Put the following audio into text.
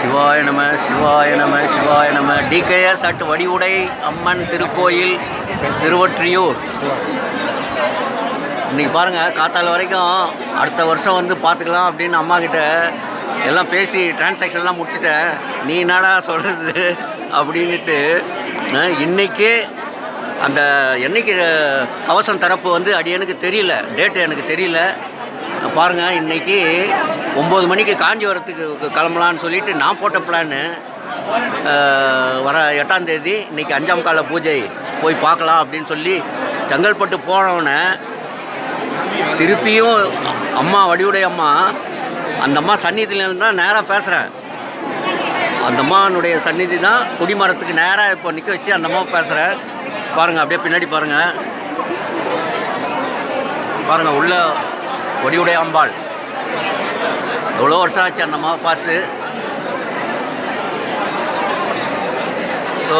சிவாய நம சிவாய நம சிவாய நம. டிகேஎஸ் அட் வடிவுடை அம்மன் திருக்கோயில், திருவொற்றியூர். இன்றைக்கி பாருங்கள், காத்தால் வரைக்கும் அடுத்த வருஷம் வந்து பார்த்துக்கலாம் அப்படின்னு அம்மாக்கிட்ட எல்லாம் பேசி டிரான்சாக்ஷன்லாம் முடிச்சுட்டேன். நீ என்னடா சொல்கிறது அப்படின்ட்டு இன்றைக்கே அந்த என்னைக்கு கவசம் தரப்பு வந்து அடியனுக்கு தெரியல, டேட்டு எனக்கு தெரியல. பாருங்கள், இன்றைக்கி 9 மணிக்கு காஞ்சிபுரத்துக்கு கிளம்பலான்னு சொல்லிவிட்டு நான் போட்ட பிளான்னு வர 8ஆம் தேதி இன்றைக்கி 5ஆம் கால பூஜை போய் பார்க்கலாம் அப்படின்னு சொல்லி செங்கல்பட்டு போனவுடனே திருப்பியும் அம்மா வடிவுடை அம்மா, அந்த அம்மா சந்நிதியிலேருந்து தான் நேராக பேசுகிறேன். அந்த அம்மானுடைய சந்நிதி தான் குடிமரத்துக்கு நேராக இப்போ நிற்க வச்சு அந்த அம்மா பேசுகிறேன். பாருங்கள், அப்படியே பின்னாடி பாருங்கள், பாருங்கள் உள்ள வடிவுடை அம்பாள். எவ்வளோ வருஷம் ஆச்சு அந்த அம்மாவை பார்த்து. ஸோ